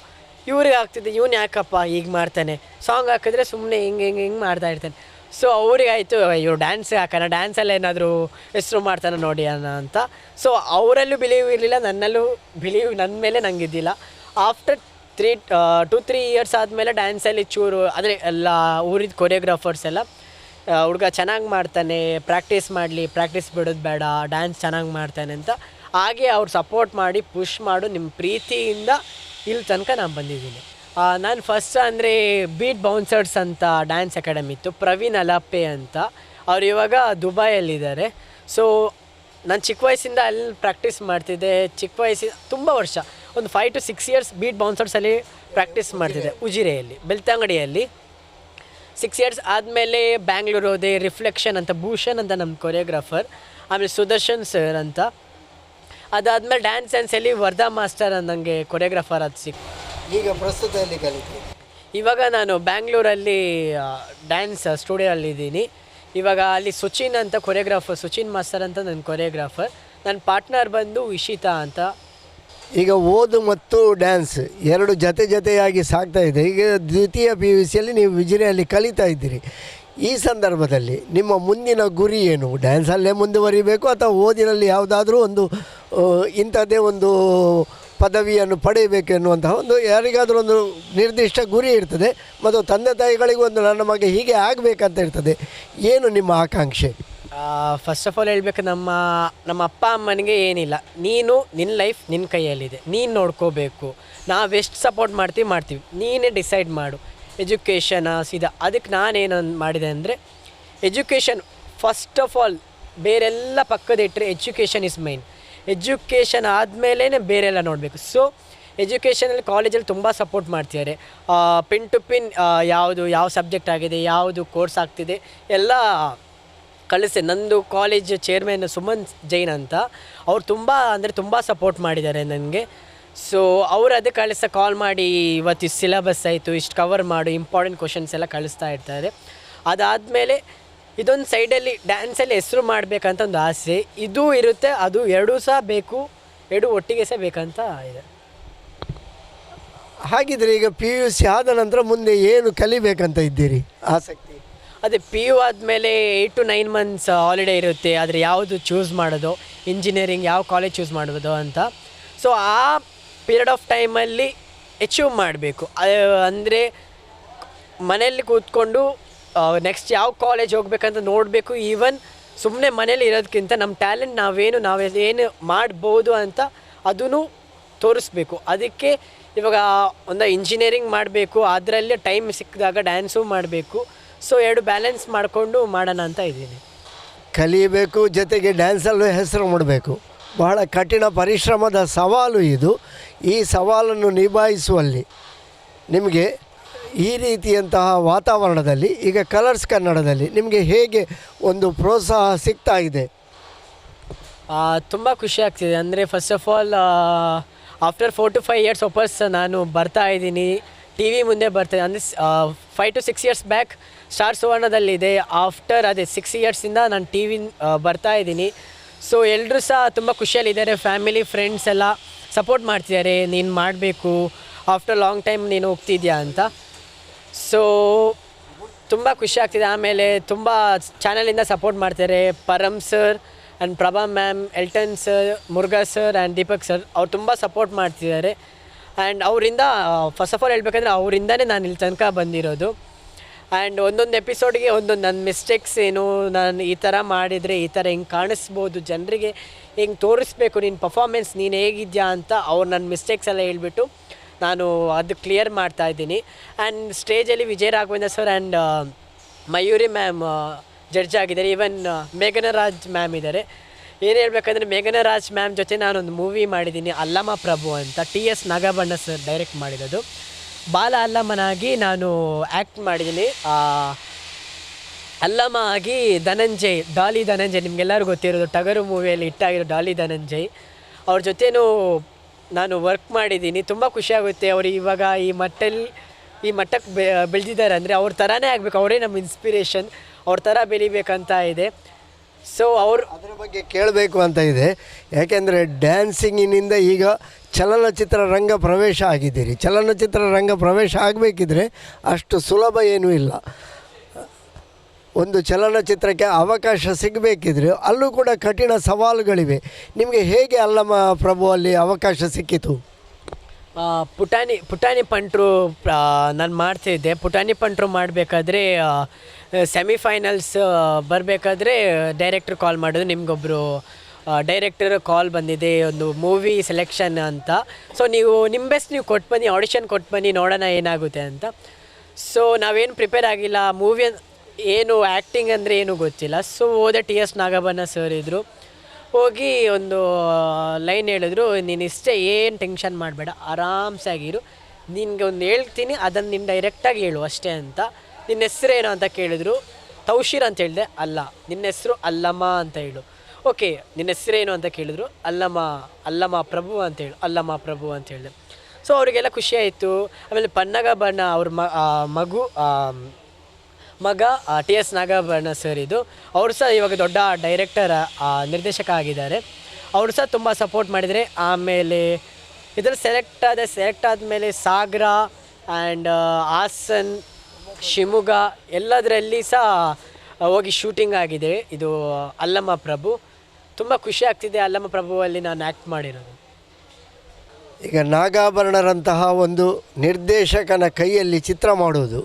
ಇವ್ರಿಗೆ ಆಗ್ತಿದ್ದೆ, ಇವನು ಯಾಕಪ್ಪ ಈಗ ಮಾಡ್ತಾನೆ, ಸಾಂಗ್ ಹಾಕಿದ್ರೆ ಸುಮ್ಮನೆ ಹಿಂಗೆ ಮಾಡ್ತಾಯಿರ್ತಾನೆ. ಸೊ ಅವ್ರಿಗೆ ಆಯಿತು ಇವರು ಡ್ಯಾನ್ಸ್ ಹಾಕೋಣ, ಡ್ಯಾನ್ಸಲ್ಲಿ ಏನಾದರೂ ಹೆಸರು ಮಾಡ್ತಾನೆ ನೋಡಿ ಅಂತ. ಸೊ ಅವರಲ್ಲೂ ಬಿಲೀವ್ ಇರಲಿಲ್ಲ, ನನ್ನಲ್ಲೂ ಬಿಲೀವ್ ನನ್ನ ಮೇಲೆ ನಂಗಿದ್ದಿಲ್ಲ. ಆಫ್ಟರ್ 2-3 ಇಯರ್ಸ್ ಆದಮೇಲೆ ಡ್ಯಾನ್ಸಲ್ಲಿ ಚೂರು ಅಂದರೆ ಎಲ್ಲ ಊರಿದ ಕೊರಿಯೋಗ್ರಾಫರ್ಸ್ ಎಲ್ಲ ಹುಡುಗ ಚೆನ್ನಾಗಿ ಮಾಡ್ತಾನೆ, ಪ್ರಾಕ್ಟೀಸ್ ಬಿಡೋದು ಬೇಡ, ಡ್ಯಾನ್ಸ್ ಚೆನ್ನಾಗಿ ಮಾಡ್ತಾನೆ ಅಂತ ಹಾಗೆ ಅವ್ರು ಸಪೋರ್ಟ್ ಮಾಡಿ ಪುಷ್ ಮಾಡು ನಿಮ್ಮ ಪ್ರೀತಿಯಿಂದ ಇಲ್ಲಿ ತನಕ ನಾನು ಬಂದಿದ್ದೀನಿ. ನಾನು ಫಸ್ಟ್ ಅಂದರೆ ಬೀಟ್ ಬೌನ್ಸರ್ಸ್ ಅಂತ ಡ್ಯಾನ್ಸ್ ಅಕಾಡೆಮಿ ಇತ್ತು, ಪ್ರವೀಣ್ ಅಲಾಪೆ ಅಂತ. ಅವ್ರು ಇವಾಗ ದುಬೈಯಲ್ಲಿದ್ದಾರೆ. ಸೊ ನಾನು ಚಿಕ್ಕ ವಯಸ್ಸಿಂದ ಅಲ್ಲಿ ಪ್ರಾಕ್ಟೀಸ್ ಮಾಡ್ತಿದ್ದೆ. ಚಿಕ್ಕ ವಯಸ್ಸಿನ ತುಂಬ ವರ್ಷ, ಒಂದು 5 to 6 ಇಯರ್ಸ್ ಬೀಟ್ ಬೌನ್ಸರ್ಸಲ್ಲಿ ಪ್ರಾಕ್ಟೀಸ್ ಮಾಡ್ತಿದ್ದೆ ಉಜಿರೆಯಲ್ಲಿ, ಬೆಳ್ತಂಗಡಿಯಲ್ಲಿ. 6 ಇಯರ್ಸ್ ಆದಮೇಲೆ ಬ್ಯಾಂಗ್ಳೂರು ಹೋದೆ. ರಿಫ್ಲೆಕ್ಷನ್ ಅಂತ ಭೂಷಣ್ ಅಂತ ನಮ್ಮ ಕೊರಿಯೋಗ್ರಾಫರ್, ಆಮೇಲೆ ಸುದರ್ಶನ್ ಸರ್ ಅಂತ. ಅದಾದಮೇಲೆ ಡ್ಯಾನ್ಸ್ ಸೆನ್ಸಲ್ಲಿ ವರ್ಧಾ ಮಾಸ್ಟರ್ ನನಗೆ ಕೊರಿಯೋಗ್ರಾಫರ್ ಅದು ಸಿಕ್ತು. ಈಗ ಪ್ರಸ್ತುತ ಎಲ್ಲಿ ಕಲಿತೀರಿ? ಇವಾಗ ನಾನು ಬ್ಯಾಂಗ್ಳೂರಲ್ಲಿ ಡ್ಯಾನ್ಸ್ ಸ್ಟುಡಿಯೋಲ್ಲಿದ್ದೀನಿ. ಇವಾಗ ಅಲ್ಲಿ ಸುಚಿನ್ ಅಂತ ಕೊರಿಯೋಗ್ರಾಫರ್, ಸುಚಿನ್ ಮಾಸ್ಟರ್ ಅಂತ ನನ್ನ ಕೊರಿಯೋಗ್ರಾಫರ್. ನನ್ನ ಪಾರ್ಟ್ನರ್ ಬಂದು ಇಶಿತಾ ಅಂತ. ಈಗ ಓದು ಮತ್ತು ಡ್ಯಾನ್ಸ್ ಎರಡು ಜೊತೆಯಾಗಿ ಸಾಗ್ತಾ ಇದೆ. ಈಗ ದ್ವಿತೀಯ PUCಯಲ್ಲಿ ನೀವು ವಿಜಿರೆಯಲ್ಲಿ ಕಲಿತಾ ಇದ್ದೀರಿ. ಈ ಸಂದರ್ಭದಲ್ಲಿ ನಿಮ್ಮ ಮುಂದಿನ ಗುರಿ ಏನು? ಡ್ಯಾನ್ಸಲ್ಲೇ ಮುಂದುವರಿಬೇಕು ಅಥವಾ ಓದಿನಲ್ಲಿ ಯಾವುದಾದ್ರೂ ಒಂದು ಇಂಥದ್ದೇ ಒಂದು ಪದವಿಯನ್ನು ಪಡೆಯಬೇಕು ಎನ್ನುವಂತಹ ಒಂದು ಯಾರಿಗಾದರೂ ಒಂದು ನಿರ್ದಿಷ್ಟ ಗುರಿ ಇರ್ತದೆ, ಮತ್ತು ತಂದೆ ತಾಯಿಗಳಿಗೂ ಒಂದು ನನ್ನ ಮಗ ಹೀಗೆ ಆಗಬೇಕಂತ ಇರ್ತದೆ. ಏನು ನಿಮ್ಮ ಆಕಾಂಕ್ಷೆ? ಫಸ್ಟ್ ಆಫ್ ಆಲ್ ಹೇಳ್ಬೇಕು, ನಮ್ಮ ಅಪ್ಪ ಅಮ್ಮನಿಗೆ ಏನಿಲ್ಲ, ನೀನು ನಿನ್ನ ಲೈಫ್ ನಿನ್ನ ಕೈಯಲ್ಲಿದೆ, ನೀನು ನೋಡ್ಕೋಬೇಕು, ನಾವೆಷ್ಟು ಸಪೋರ್ಟ್ ಮಾಡ್ತೀವಿ, ನೀನೇ ಡಿಸೈಡ್ ಮಾಡು. ಎಜುಕೇಷನ್ ಸೀದಾ. ಅದಕ್ಕೆ ನಾನೇನು ಮಾಡಿದೆ ಅಂದರೆ ಎಜುಕೇಷನ್ ಫಸ್ಟ್ ಆಫ್ ಆಲ್ ಬೇರೆಲ್ಲ ಪಕ್ಕದಿಟ್ಟರೆ ಎಜುಕೇಷನ್ ಇಸ್ ಮೈನ್. ಎಜುಕೇಷನ್ ಆದಮೇಲೆ ಬೇರೆಲ್ಲ ನೋಡಬೇಕು. ಸೊ ಎಜುಕೇಷನಲ್ಲಿ ಕಾಲೇಜಲ್ಲಿ ತುಂಬ ಸಪೋರ್ಟ್ ಮಾಡ್ತಿದ್ದಾರೆ. ಪಿನ್ ಟು ಪಿನ್ ಯಾವ ಸಬ್ಜೆಕ್ಟ್ ಆಗಿದೆ, ಯಾವುದು ಕೋರ್ಸ್ ಆಗ್ತಿದೆ ಎಲ್ಲ ಕಳಿಸಿ. ನಂದು ಕಾಲೇಜ್ ಚೇರ್ಮನ್ ಸುಮನ್ ಜೈನ್ ಅಂತ, ಅವ್ರು ತುಂಬ ಸಪೋರ್ಟ್ ಮಾಡಿದ್ದಾರೆ ನನಗೆ. ಸೊ ಅವರು ಅದಕ್ಕೆ ಕಾಲ್ ಮಾಡಿ ಇವತ್ತು ಇಷ್ಟು ಸಿಲೆಬಸ್ ಆಯಿತು, ಇಷ್ಟು ಕವರ್ ಮಾಡು, ಇಂಪಾರ್ಟೆಂಟ್ ಕ್ವಶನ್ಸ್ ಎಲ್ಲ ಕಳಿಸ್ತಾ ಇರ್ತಾರೆ. ಅದಾದಮೇಲೆ ಇದೊಂದು ಸೈಡಲ್ಲಿ ಡ್ಯಾನ್ಸಲ್ಲಿ ಹೆಸರು ಮಾಡಬೇಕಂತ ಒಂದು ಆಸೆ ಇದು ಇರುತ್ತೆ. ಅದು ಎರಡೂ ಸಹ ಬೇಕು, ಎರಡೂ ಒಟ್ಟಿಗೆ ಸಹ ಬೇಕಂತ ಇದೆ. ಹಾಗಿದ್ರೆ ಈಗ PUC ಆದ ನಂತರ ಮುಂದೆ ಏನು ಕಲಿಬೇಕಂತ ಇದ್ದೀರಿ ಆಸಕ್ತಿ? ಅದೇ PU ಆದಮೇಲೆ 8 to 9 months ಹಾಲಿಡೇ ಇರುತ್ತೆ. ಆದರೆ ಯಾವುದು ಚೂಸ್ ಮಾಡೋದು, ಇಂಜಿನಿಯರಿಂಗ್ ಯಾವ ಕಾಲೇಜ್ ಚೂಸ್ ಮಾಡೋದು ಅಂತ. ಸೊ ಆ ಪೀರಿಯಡ್ ಆಫ್ ಟೈಮಲ್ಲಿ ಅಚೀವ್ ಮಾಡಬೇಕು. ಅಂದರೆ ಮನೆಯಲ್ಲಿ ಕೂತ್ಕೊಂಡು ನೆಕ್ಸ್ಟ್ ಯಾವ ಕಾಲೇಜ್ ಹೋಗ್ಬೇಕಂತ ನೋಡಬೇಕು. ಈವನ್ ಸುಮ್ಮನೆ ಮನೇಲಿ ಇರೋದಕ್ಕಿಂತ ನಮ್ಮ ಟ್ಯಾಲೆಂಟ್ ನಾವೇನು ಮಾಡ್ಬೋದು ಅಂತ ಅದನ್ನು ತೋರಿಸ್ಬೇಕು. ಅದಕ್ಕೆ ಇವಾಗ ಒಂದು ಇಂಜಿನಿಯರಿಂಗ್ ಮಾಡಬೇಕು, ಅದರಲ್ಲೇ ಟೈಮ್ ಸಿಕ್ಕಿದಾಗ ಡ್ಯಾನ್ಸು ಮಾಡಬೇಕು. ಸೊ ಎರಡು ಬ್ಯಾಲೆನ್ಸ್ ಮಾಡಿಕೊಂಡು ಮಾಡೋಣ ಅಂತ ಇದ್ದೀನಿ. ಕಲಿಯಬೇಕು, ಜೊತೆಗೆ ಡ್ಯಾನ್ಸಲ್ಲೂ ಹೆಸರು ಮಾಡಬೇಕು. ಬಹಳ ಕಠಿಣ ಪರಿಶ್ರಮದ ಸವಾಲು ಇದು. ಈ ಸವಾಲನ್ನು ನಿಭಾಯಿಸುವಲ್ಲಿ ನಿಮಗೆ ಈ ರೀತಿಯಂತಹ ವಾತಾವರಣದಲ್ಲಿ ಈಗ ಕಲರ್ಸ್ ಕನ್ನಡದಲ್ಲಿ ನಿಮಗೆ ಹೇಗೆ ಒಂದು ಪ್ರೋತ್ಸಾಹ ಸಿಗ್ತಾ ಇದೆ? ತುಂಬ ಖುಷಿ ಆಗ್ತಿದೆ. ಅಂದರೆ first of all after 4 to 5 years ವಾಪಸ್ ನಾನು ಬರ್ತಾ ಇದ್ದೀನಿ, ಟಿ ವಿ ಮುಂದೆ ಬರ್ತಾಯಿದ್ದೆ. ಅಂದರೆ 5 to 6 years ಬ್ಯಾಕ್ ಸ್ಟಾರ್ ಸುವರ್ಣದಲ್ಲಿದೆ. ಆಫ್ಟರ್ 6 yearsಯಿಂದ ನಾನು ಟಿ ವಿ ಬರ್ತಾ ಇದ್ದೀನಿ. ಸೊ ಎಲ್ಲರೂ ಸಹ ತುಂಬ ಖುಷಿಯಲ್ಲಿದ್ದಾರೆ. ಫ್ಯಾಮಿಲಿ ಫ್ರೆಂಡ್ಸ್ ಎಲ್ಲ ಸಪೋರ್ಟ್ ಮಾಡ್ತಿದ್ದಾರೆ, ನೀನು ಮಾಡಬೇಕು, ಆಫ್ಟರ್ ಲಾಂಗ್ ಟೈಮ್ ನೀನು ಹೋಗ್ತಿದ್ಯಾ ಅಂತ. ಸೊ ತುಂಬ ಖುಷಿ ಆಗ್ತಿದೆ. ಆಮೇಲೆ ತುಂಬ ಚಾನಲಿಂದ ಸಪೋರ್ಟ್ ಮಾಡ್ತಾರೆ. Param sir and Prabha ma'am, Elton sir, Murugha sir and Deepak sir ಅವ್ರು ತುಂಬ ಸಪೋರ್ಟ್ ಮಾಡ್ತಿದ್ದಾರೆ. ಆ್ಯಂಡ್ ಅವರಿಂದ ಫಸ್ಟ್ ಆಫ್ ಆಲ್ ಹೇಳ್ಬೇಕಂದ್ರೆ ಅವರಿಂದನೇ ನಾನು ಇಲ್ಲಿ ತನಕ ಬಂದಿರೋದು. ಆ್ಯಂಡ್ ಒಂದೊಂದು ಎಪಿಸೋಡ್ಗೆ ಒಂದೊಂದು ನನ್ನ ಮಿಸ್ಟೇಕ್ಸ್ ಏನು, ನಾನು ಈ ಥರ ಮಾಡಿದರೆ ಈ ಥರ ಹಿಂಗೆ ಕಾಣಿಸ್ಬೋದು, ಜನರಿಗೆ ಹಿಂಗೆ ತೋರಿಸ್ಬೇಕು ನಿನ್ನ ಪರ್ಫಾರ್ಮೆನ್ಸ್ ನೀನು ಹೇಗಿದ್ಯಾ ಅಂತ ಅವ್ರು ನನ್ನ ಮಿಸ್ಟೇಕ್ಸ್ ಎಲ್ಲ ಹೇಳ್ಬಿಟ್ಟು ನಾನು ಅದು ಕ್ಲಿಯರ್ ಮಾಡ್ತಾಯಿದ್ದೀನಿ. ಆ್ಯಂಡ್ ಸ್ಟೇಜಲ್ಲಿ Vijay Raghavendra sir and Mayuri ma'am judge ಆಗಿದ್ದಾರೆ. ಈವನ್ ಮೇಘನರಾಜ್ ಮ್ಯಾಮ್ ಇದ್ದಾರೆ. ಏನು ಹೇಳ್ಬೇಕಂದ್ರೆ ಮೇಘನರಾಜ್ ಮ್ಯಾಮ್ ಜೊತೆ ನಾನೊಂದು ಮೂವಿ ಮಾಡಿದ್ದೀನಿ, ಅಲ್ಲಮ ಪ್ರಭು ಅಂತ. TS ನಾಗಬಣ್ಣ ಸರ್ ಡೈರೆಕ್ಟ್ ಮಾಡಿರೋದು. ಬಾಲ ಅಲ್ಲಮ್ಮನಾಗಿ ನಾನು ಆ್ಯಕ್ಟ್ ಮಾಡಿದ್ದೀನಿ. ಅಲ್ಲಮ್ಮ ಆಗಿ ಡಾಲಿ ಧನಂಜಯ್ ನಿಮಗೆಲ್ಲರಿಗೂ ಗೊತ್ತಿರೋದು, ಟಗರು ಮೂವಿಯಲ್ಲಿ ಹಿಟ್ಟಾಗಿರೋ ಡಾಲಿ ಧನಂಜಯ್ ಅವ್ರ ಜೊತೆನೂ ನಾನು ವರ್ಕ್ ಮಾಡಿದ್ದೀನಿ. ತುಂಬ ಖುಷಿಯಾಗುತ್ತೆ. ಅವರು ಇವಾಗ ಈ ಮಟ್ಟಕ್ಕೆ ಬೆಳೆದಿದ್ದಾರೆ ಅಂದರೆ ಅವ್ರ ಥರನೇ ಆಗಬೇಕು, ಅವರೇ ನಮ್ಮ ಇನ್ಸ್ಪಿರೇಷನ್, ಅವ್ರ ಥರ ಬೆಳಿಬೇಕಂತ ಇದೆ. ಸೊ ಅದರ ಬಗ್ಗೆ ಕೇಳಬೇಕು ಅಂತ ಇದೆ. ಯಾಕೆಂದರೆ ಡ್ಯಾನ್ಸಿಂಗಿನಿಂದ ಈಗ ಚಲನಚಿತ್ರ ರಂಗ ಪ್ರವೇಶ ಆಗಿದ್ದೀರಿ. ಚಲನಚಿತ್ರ ರಂಗ ಪ್ರವೇಶ ಆಗಬೇಕಿದ್ರೆ ಅಷ್ಟು ಸುಲಭ ಏನೂ ಇಲ್ಲ. ಒಂದು ಚಲನಚಿತ್ರಕ್ಕೆ ಅವಕಾಶ ಸಿಗಬೇಕಿದ್ರೆ ಅಲ್ಲೂ ಕೂಡ ಕಠಿಣ ಸವಾಲುಗಳಿವೆ. ನಿಮಗೆ ಹೇಗೆ ಅಲ್ಲಮ ಪ್ರಭು ಅಲ್ಲಿ ಅವಕಾಶ ಸಿಕ್ಕಿತು? ಪುಟಾಣಿ ಪಂಟ್ರು ನಾನು ಮಾಡ್ತಿದ್ದೆ. ಪುಟಾಣಿ ಪಂಟ್ರು ಮಾಡಬೇಕಾದ್ರೆ ಸೆಮಿಫೈನಲ್ಸ್ ಬರಬೇಕಾದ್ರೆ ಡೈರೆಕ್ಟ್ರ್ ಕಾಲ್ ಮಾಡೋದು, ನಿಮಗೊಬ್ಬರು ಡೈರೆಕ್ಟರ್ ಕಾಲ್ ಬಂದಿದೆ ಒಂದು ಮೂವಿ ಸೆಲೆಕ್ಷನ್ ಅಂತ, ಸೊ ನೀವು ನಿಮ್ಮ ಬೆಸ್ಟ್ ನೀವು ಕೊಟ್ಟು ಬನ್ನಿ, ಆಡಿಷನ್ ಕೊಟ್ಟು ಬನ್ನಿ, ನೋಡೋಣ ಏನಾಗುತ್ತೆ ಅಂತ. ಸೊ ನಾವೇನು ಪ್ರಿಪೇರ್ ಆಗಿಲ್ಲ, ಮೂವಿ ಏನು ಆ್ಯಕ್ಟಿಂಗ್ ಅಂದರೆ ಏನೂ ಗೊತ್ತಿಲ್ಲ. ಸೊ ಹೋದೆ, TS ನಾಗಭರಣ ಸರ್ ಇದ್ದರು. ಹೋಗಿ ಒಂದು ಲೈನ್ ಹೇಳಿದ್ರು, ನೀನು ಇಷ್ಟೇ ಏನು ಟೆನ್ಷನ್ ಮಾಡಬೇಡ, ಆರಾಮ್ಸಾಗಿರು, ನಿನಗೆ ಒಂದು ಹೇಳ್ತೀನಿ ಅದನ್ನು ನೀನು ಡೈರೆಕ್ಟಾಗಿ ಹೇಳು ಅಷ್ಟೇ ಅಂತ. ನಿನ್ನ ಹೆಸ್ರೇನು ಅಂತ ಕೇಳಿದ್ರು. ತೌಶೀರ್ ಅಂತ ಹೇಳಿದೆ. ಅಲ್ಲ, ನಿನ್ನ ಹೆಸರು ಅಲ್ಲಮ್ಮ ಅಂತ ಹೇಳು. ಓಕೆ, ನಿನ್ನ ಹೆಸರೇನು ಅಂತ ಕೇಳಿದ್ರು. ಅಲ್ಲಮ ಪ್ರಭು ಅಂತ ಹೇಳು, ಅಲ್ಲಮ ಪ್ರಭು ಅಂತ ಹೇಳಿದೆ. ಸೊ ಅವರಿಗೆಲ್ಲ ಖುಷಿ ಆಯಿತು. ಆಮೇಲೆ ಪನ್ನಗಭರಣ ಅವ್ರ ಮಗ TS ನಾಗಭರಣ ಸರ್ ಇದು, ಅವರು ಸಹ ಇವಾಗ ದೊಡ್ಡ ಡೈರೆಕ್ಟರ್ ನಿರ್ದೇಶಕ ಆಗಿದ್ದಾರೆ. ಅವರು ಸಹ ತುಂಬ ಸಪೋರ್ಟ್ ಮಾಡಿದರೆ. ಆಮೇಲೆ ಇದರಲ್ಲಿ ಸೆಲೆಕ್ಟ್ ಆದಮೇಲೆ ಸಾಗರ ಆ್ಯಂಡ್ ಹಾಸನ್, ಶಿವಮೊಗ್ಗ ಎಲ್ಲದರಲ್ಲಿ ಸಹ ಹೋಗಿ ಶೂಟಿಂಗ್ ಆಗಿದೆ. ಇದು ಅಲ್ಲಮ ಪ್ರಭು. ತುಂಬ ಖುಷಿ ಆಗ್ತಿದೆ ಅಲ್ಲಮ ಪ್ರಭುವಲ್ಲಿ ನಾನು ಆ್ಯಕ್ಟ್ ಮಾಡಿರೋದು. ಈಗ ನಾಗಾಭರಣರಂತಹ ಒಂದು ನಿರ್ದೇಶಕನ ಕೈಯಲ್ಲಿ ಚಿತ್ರ ಮಾಡೋದು,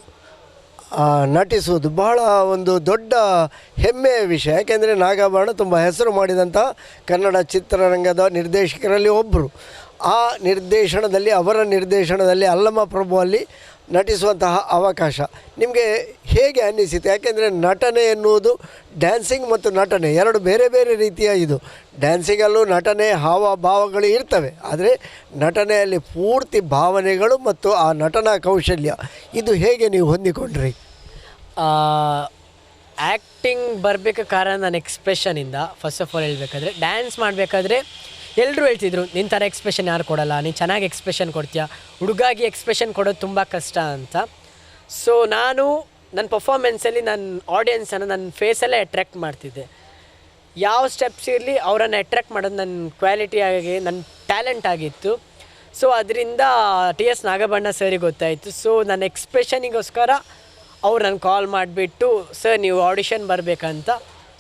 ನಟಿಸುವುದು ಬಹಳ ಒಂದು ದೊಡ್ಡ ಹೆಮ್ಮೆಯ ವಿಷಯ. ಯಾಕೆಂದರೆ ನಾಗಾಭರಣ ತುಂಬ ಹೆಸರು ಮಾಡಿದಂಥ ಕನ್ನಡ ಚಿತ್ರರಂಗದ ನಿರ್ದೇಶಕರಲ್ಲಿ ಒಬ್ಬರು. ಆ ನಿರ್ದೇಶನದಲ್ಲಿ, ಅವರ ನಿರ್ದೇಶನದಲ್ಲಿ ಅಲ್ಲಮ ಪ್ರಭುವಲ್ಲಿ ನಟಿಸುವಂತಹ ಅವಕಾಶ ನಿಮಗೆ ಹೇಗೆ ಅನ್ನಿಸಿತು? ಯಾಕೆಂದರೆ ನಟನೆ ಎನ್ನುವುದು ಡ್ಯಾನ್ಸಿಂಗ್ ಮತ್ತು ನಟನೆ ಎರಡು ಬೇರೆ ಬೇರೆ ರೀತಿಯ ಇದು. ಡ್ಯಾನ್ಸಿಂಗಲ್ಲೂ ನಟನೆ ಹಾವಭಾವಗಳು ಇರ್ತವೆ, ಆದರೆ ನಟನೆಯಲ್ಲಿ ಪೂರ್ತಿ ಭಾವನೆಗಳು ಮತ್ತು ಆ ನಟನಾ ಕೌಶಲ್ಯ, ಇದು ಹೇಗೆ ನೀವು ಹೊಂದಿಕೊಂಡ್ರಿ? ಆ್ಯಕ್ಟಿಂಗ್ ಬರಬೇಕು ಕಾರಣ ನನ್ನ ಎಕ್ಸ್ಪ್ರೆಷನಿಂದ. ಫಸ್ಟ್ ಆಫ್ ಆಲ್ ಹೇಳಬೇಕಾದ್ರೆ, ಡ್ಯಾನ್ಸ್ ಮಾಡಬೇಕಾದ್ರೆ ಎಲ್ಲರೂ ಹೇಳ್ತಿದ್ರು, ನಿನ್ನ ಥರ ಎಕ್ಸ್ಪ್ರೆಷನ್ ಯಾರು ಕೊಡೋಲ್ಲ, ನೀನು ಚೆನ್ನಾಗಿ ಎಕ್ಸ್ಪ್ರೆಷನ್ ಕೊಡ್ತೀಯ, ಹುಡುಗಾಗಿ ಎಕ್ಸ್ಪ್ರೆಷನ್ ಕೊಡೋದು ತುಂಬ ಕಷ್ಟ ಅಂತ. ಸೊ ನಾನು ನನ್ನ ಪರ್ಫಾರ್ಮೆನ್ಸಲ್ಲಿ ನನ್ನ ಆಡಿಯನ್ಸನ್ನು ನನ್ನ ಫೇಸಲ್ಲೇ ಅಟ್ರ್ಯಾಕ್ಟ್ ಮಾಡ್ತಿದ್ದೆ. ಯಾವ ಸ್ಟೆಪ್ಸ್ ಇರಲಿ ಅವರನ್ನು ಅಟ್ರ್ಯಾಕ್ಟ್ ಮಾಡೋದು ನನ್ನ ಕ್ವಾಲಿಟಿ ಆಗಿ, ನನ್ನ ಟ್ಯಾಲೆಂಟ್ ಆಗಿತ್ತು. ಸೊ ಅದರಿಂದ TS ನಾಗಭರಣ ಸರಿಗೆ ಗೊತ್ತಾಯಿತು. ಸೊ ನನ್ನ ಎಕ್ಸ್ಪ್ರೆಷನಿಗೋಸ್ಕರ ಅವ್ರು ನನ್ನ ಕಾಲ್ ಮಾಡಿಬಿಟ್ಟು, ಸರ್ ನೀವು ಆಡಿಷನ್ ಬರಬೇಕಂತ.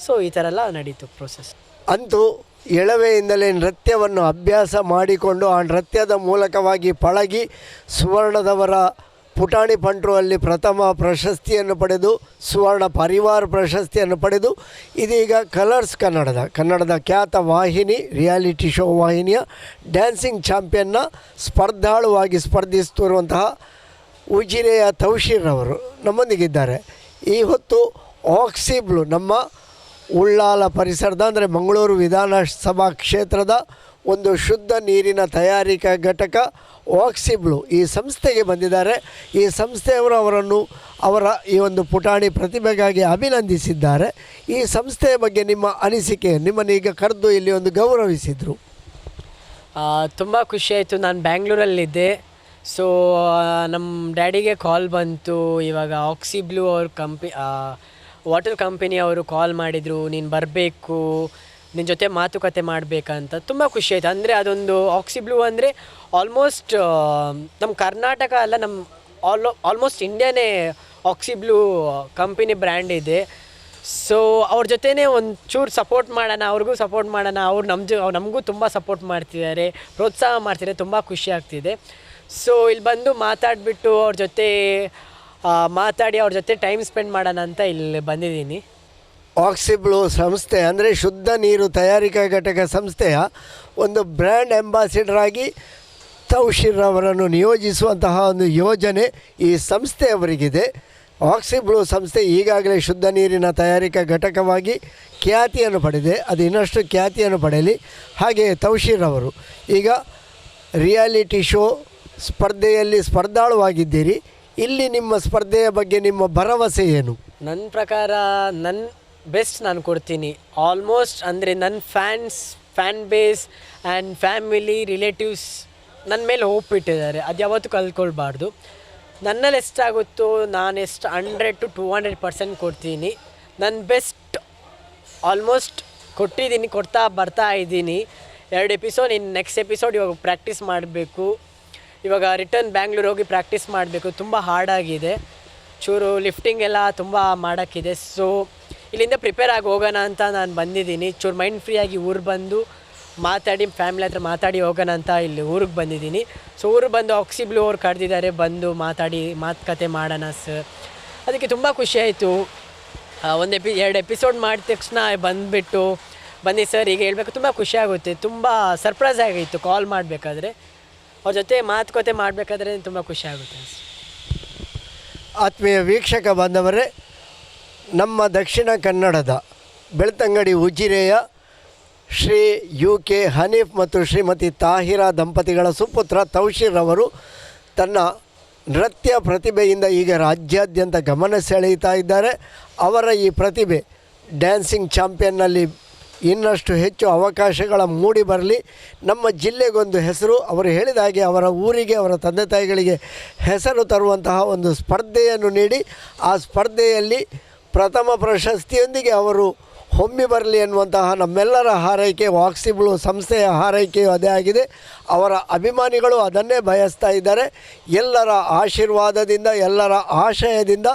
ಸೊ ಈ ಥರ ಎಲ್ಲ ನಡೀತು ಪ್ರೋಸೆಸ್. ಅಂತೂ ಎಳವೆಯಿಂದಲೇ ನೃತ್ಯವನ್ನು ಅಭ್ಯಾಸ ಮಾಡಿಕೊಂಡು ಆ ನೃತ್ಯದ ಮೂಲಕವಾಗಿ ಪಳಗಿ ಸುವರ್ಣದವರ ಪುಟಾಣಿ ಪಂಟ್ರು ಅಲ್ಲಿ ಪ್ರಥಮ ಪ್ರಶಸ್ತಿಯನ್ನು ಪಡೆದು, ಸುವರ್ಣ ಪರಿವಾರ ಪ್ರಶಸ್ತಿಯನ್ನು ಪಡೆದು, ಇದೀಗ ಕಲರ್ಸ್ ಕನ್ನಡದ ಖ್ಯಾತ ವಾಹಿನಿ, ರಿಯಾಲಿಟಿ ಶೋ ವಾಹಿನಿಯ ಡ್ಯಾನ್ಸಿಂಗ್ ಚಾಂಪಿಯನ್ನ ಸ್ಪರ್ಧಾಳುವಾಗಿ ಸ್ಪರ್ಧಿಸುತ್ತಿರುವಂತಹ ಉಜಿರೆಯ ತೌಶೀರ್ ಅವರು ನಮ್ಮೊಂದಿಗಿದ್ದಾರೆ. ಈ ಹೊತ್ತು ಆಕ್ಸಿಬ್ಲು ನಮ್ಮ ಉಳ್ಳಾಲ ಪರಿಸರದ, ಅಂದರೆ ಮಂಗಳೂರು ವಿಧಾನಸಭಾ ಕ್ಷೇತ್ರದ ಒಂದು ಶುದ್ಧ ನೀರಿನ ತಯಾರಿಕಾ ಘಟಕ ಆಕ್ಸಿಬ್ಲು ಈ ಸಂಸ್ಥೆಗೆ ಬಂದಿದ್ದಾರೆ. ಈ ಸಂಸ್ಥೆಯವರು ಅವರ ಈ ಒಂದು ಪುಟಾಣಿ ಪ್ರತಿಭೆಗಾಗಿ ಅಭಿನಂದಿಸಿದ್ದಾರೆ. ಈ ಸಂಸ್ಥೆಯ ಬಗ್ಗೆ ನಿಮ್ಮ ಅನಿಸಿಕೆ, ನಿಮ್ಮನ್ನೀಗ ಕರೆದು ಇಲ್ಲಿ ಒಂದು ಗೌರವಿಸಿದರು. ತುಂಬ ಖುಷಿಯಾಯಿತು. ನಾನು ಬ್ಯಾಂಗ್ಳೂರಲ್ಲಿದ್ದೆ. ಸೊ ನಮ್ಮ ಡ್ಯಾಡಿಗೆ ಕಾಲ್ ಬಂತು, ಇವಾಗ ಆಕ್ಸಿಬ್ಲು ಅವ್ರ ವಾಟರ್ ಕಂಪನಿ ಅವರು ಕಾಲ್ ಮಾಡಿದರು, ನೀನು ಬರಬೇಕು, ನಿನ್ನ ಜೊತೆ ಮಾತುಕತೆ ಮಾಡಬೇಕಂತ. ತುಂಬ ಖುಷಿ ಆಯಿತು. ಅಂದರೆ ಅದೊಂದು ಆಕ್ಸಿಬ್ಲು ಅಂದರೆ ಆಲ್ಮೋಸ್ಟ್ ನಮ್ಮ ಕರ್ನಾಟಕ ಅಲ್ಲ, ನಮ್ಮ ಆಲ್ಮೋಸ್ಟ್ ಇಂಡಿಯಾನೇ ಆಕ್ಸಿಬ್ಲು ಕಂಪನಿ ಬ್ರ್ಯಾಂಡ್ ಇದೆ. ಸೊ ಅವ್ರ ಜೊತೆನೇ ಒಂಚೂರು ಸಪೋರ್ಟ್ ಮಾಡೋಣ, ಅವ್ರಿಗೂ ಸಪೋರ್ಟ್ ಮಾಡೋಣ, ಅವ್ರು ನಮಗೂ ತುಂಬ ಸಪೋರ್ಟ್ ಮಾಡ್ತಿದ್ದಾರೆ, ಪ್ರೋತ್ಸಾಹ ಮಾಡ್ತಿದ್ದಾರೆ. ತುಂಬ ಖುಷಿ ಆಗ್ತಿದೆ. ಸೊ ಇಲ್ಲಿ ಬಂದು ಮಾತಾಡಿಬಿಟ್ಟು ಅವ್ರ ಜೊತೆ ಮಾತಾಡಿ ಅವ್ರ ಜೊತೆ ಟೈಮ್ ಸ್ಪೆಂಡ್ ಮಾಡೋಣ ಅಂತ ಇಲ್ಲಿ ಬಂದಿದ್ದೀನಿ. ಆಕ್ಸಿಬ್ಲು ಸಂಸ್ಥೆ ಅಂದರೆ ಶುದ್ಧ ನೀರು ತಯಾರಿಕಾ ಘಟಕ ಸಂಸ್ಥೆಯ ಒಂದು ಬ್ರ್ಯಾಂಡ್ ಅಂಬಾಸಿಡರ್ ಆಗಿ ತೌಶೀರ್ ಅವರನ್ನು ನಿಯೋಜಿಸುವಂತಹ ಒಂದು ಯೋಜನೆ ಈ ಸಂಸ್ಥೆಯವರಿಗಿದೆ. ಆಕ್ಸಿಬ್ಲು ಸಂಸ್ಥೆ ಈಗಾಗಲೇ ಶುದ್ಧ ನೀರಿನ ತಯಾರಿಕಾ ಘಟಕವಾಗಿ ಖ್ಯಾತಿಯನ್ನು ಪಡೆದಿದೆ. ಅದು ಇನ್ನಷ್ಟು ಖ್ಯಾತಿಯನ್ನು ಪಡೆಯಲಿ. ಹಾಗೆಯೇ ತೌಶೀರ್ ಅವರು ಈಗ ರಿಯಾಲಿಟಿ ಶೋ ಸ್ಪರ್ಧೆಯಲ್ಲಿ ಸ್ಪರ್ಧಾಳುವಾಗಿದ್ದೀರಿ. ಇಲ್ಲಿ ನಿಮ್ಮ ಸ್ಪರ್ಧೆಯ ಬಗ್ಗೆ ನಿಮ್ಮ ಭರವಸೆ ಏನು? ನನ್ನ ಪ್ರಕಾರ ನನ್ನ ಬೆಸ್ಟ್ ನಾನು ಕೊಡ್ತೀನಿ. ಆಲ್ಮೋಸ್ಟ್ ಅಂದರೆ ನನ್ನ fan base and family relatives ನನ್ನ ಮೇಲೆ ಹೋಪ್ ಇಟ್ಟಿದ್ದಾರೆ. ಅದು ಯಾವತ್ತೂ ಕಲ್ತ್ಕೊಳ್ಬಾರ್ದು. ನನ್ನಲ್ಲಿ ಎಷ್ಟಾಗುತ್ತೋ ನಾನು ಎಷ್ಟು 100 to 200% ಕೊಡ್ತೀನಿ. ನನ್ನ ಬೆಸ್ಟ್ ಆಲ್ಮೋಸ್ಟ್ ಕೊಟ್ಟಿದ್ದೀನಿ, ಕೊಡ್ತಾ ಬರ್ತಾ ಇದ್ದೀನಿ. 2 ಎಪಿಸೋಡ್, ಇನ್ನು ನೆಕ್ಸ್ಟ್ ಎಪಿಸೋಡ್ ಇವಾಗ ಪ್ರಾಕ್ಟೀಸ್ ಮಾಡಬೇಕು. ಇವಾಗ ರಿಟರ್ನ್ ಬ್ಯಾಂಗ್ಳೂರ್ ಹೋಗಿ ಪ್ರಾಕ್ಟೀಸ್ ಮಾಡಬೇಕು. ತುಂಬ ಹಾರ್ಡಾಗಿದೆ. ಚೂರು ಲಿಫ್ಟಿಂಗ್ ಎಲ್ಲ ತುಂಬ ಮಾಡೋಕ್ಕಿದೆ. ಸೊ ಇಲ್ಲಿಂದ ಪ್ರಿಪೇರ್ ಆಗಿ ಹೋಗೋಣ ಅಂತ ನಾನು ಬಂದಿದ್ದೀನಿ. ಚೂರು ಮೈಂಡ್ ಫ್ರೀಯಾಗಿ ಊರು ಬಂದು ಮಾತಾಡಿ ಫ್ಯಾಮಿಲಿ ಹತ್ರ ಮಾತಾಡಿ ಹೋಗೋಣ ಅಂತ ಇಲ್ಲಿ ಊರಿಗೆ ಬಂದಿದ್ದೀನಿ. ಸೊ ಊರಿಗೆ ಬಂದು ಆಕ್ಸಿಬ್ಲು ಅವ್ರು ಕರೆದಿದ್ದಾರೆ, ಬಂದು ಮಾತುಕತೆ ಮಾಡೋಣ ಸರ್. ಅದಕ್ಕೆ ತುಂಬ ಖುಷಿಯಾಯಿತು. ಎರಡು ಎಪಿಸೋಡ್ ಮಾಡಿದ ತಕ್ಷಣ ಬನ್ನಿ ಸರ್ ಈಗ ಹೇಳಬೇಕು, ತುಂಬ ಖುಷಿಯಾಗುತ್ತೆ. ತುಂಬ ಸರ್ಪ್ರೈಸ್ ಆಗಿತ್ತು ಕಾಲ್ ಮಾಡಬೇಕಾದ್ರೆ, ಅವ್ರ ಜೊತೆ ಮಾತುಕತೆ ಮಾಡಬೇಕಾದ್ರೆ ತುಂಬ ಖುಷಿಯಾಗುತ್ತೆ. ಆತ್ಮೀಯ ವೀಕ್ಷಕ ಬಾಂಧವರೇ, ನಮ್ಮ ದಕ್ಷಿಣ ಕನ್ನಡದ ಬೆಳ್ತಂಗಡಿ ಉಜಿರೆಯ ಶ್ರೀ UK ಹನೀಫ್ ಮತ್ತು ಶ್ರೀಮತಿ ತಾಹಿರಾ ದಂಪತಿಗಳ ಸುಪುತ್ರ ತೌಶೀರ್ ಅವರು ತನ್ನ ನೃತ್ಯ ಪ್ರತಿಭೆಯಿಂದ ಈಗ ರಾಜ್ಯಾದ್ಯಂತ ಗಮನ ಸೆಳೆಯುತ್ತಾ ಇದ್ದಾರೆ. ಅವರ ಈ ಪ್ರತಿಭೆ ಡ್ಯಾನ್ಸಿಂಗ್ ಚಾಂಪಿಯನ್ನಲ್ಲಿ ಇನ್ನಷ್ಟು ಹೆಚ್ಚು ಅವಕಾಶಗಳ ಮೂಡಿ ಬರಲಿ. ನಮ್ಮ ಜಿಲ್ಲೆಗೊಂದು ಹೆಸರು, ಅವರು ಹೇಳಿದ ಹಾಗೆ ಅವರ ಊರಿಗೆ, ಅವರ ತಂದೆ ತಾಯಿಗಳಿಗೆ ಹೆಸರು ತರುವಂತಹ ಒಂದು ಸ್ಪರ್ಧೆಯನ್ನು ನೀಡಿ ಆ ಸ್ಪರ್ಧೆಯಲ್ಲಿ ಪ್ರಥಮ ಪ್ರಶಸ್ತಿಯೊಂದಿಗೆ ಅವರು ಹೊಮ್ಮಿ ಬರಲಿ ಎನ್ನುವಂತಹ ನಮ್ಮೆಲ್ಲರ ಹಾರೈಕೆ, ವಾಕ್ಸಿಬ್ಲು ಸಂಸ್ಥೆಯ ಹಾರೈಕೆಯು ಅದೇ ಆಗಿದೆ. ಅವರ ಅಭಿಮಾನಿಗಳು ಅದನ್ನೇ ಬಯಸ್ತಾ ಇದ್ದಾರೆ. ಎಲ್ಲರ ಆಶೀರ್ವಾದದಿಂದ, ಎಲ್ಲರ ಆಶಯದಿಂದ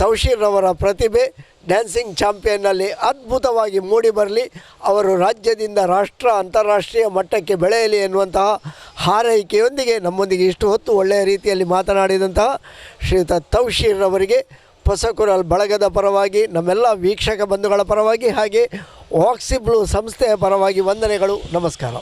ತೌಶೀರ್ ಅವರ ಪ್ರತಿಭೆ ಡ್ಯಾನ್ಸಿಂಗ್ ಚಾಂಪಿಯನ್ನಲ್ಲಿ ಅದ್ಭುತವಾಗಿ ಮೂಡಿ ಬರಲಿ. ಅವರು ರಾಜ್ಯದಿಂದ ಅಂತಾರಾಷ್ಟ್ರೀಯ ಮಟ್ಟಕ್ಕೆ ಬೆಳೆಯಲಿ ಎನ್ನುವಂತಹ ಹಾರೈಕೆಯೊಂದಿಗೆ ನಮ್ಮೊಂದಿಗೆ ಇಷ್ಟು ಹೊತ್ತು ಒಳ್ಳೆಯ ರೀತಿಯಲ್ಲಿ ಮಾತನಾಡಿದಂತಹ ಶ್ರೀಯುತ ತೌಶೀರ್ ಅವರಿಗೆ ಹೊಸಕುರಲ್ ಬಳಗದ ಪರವಾಗಿ, ನಮ್ಮೆಲ್ಲ ವೀಕ್ಷಕ ಬಂಧುಗಳ ಪರವಾಗಿ, ಹಾಗೆ ವಾಕ್ಸಿಬ್ಲು ಸಂಸ್ಥೆಯ ಪರವಾಗಿ ವಂದನೆಗಳು, ನಮಸ್ಕಾರ.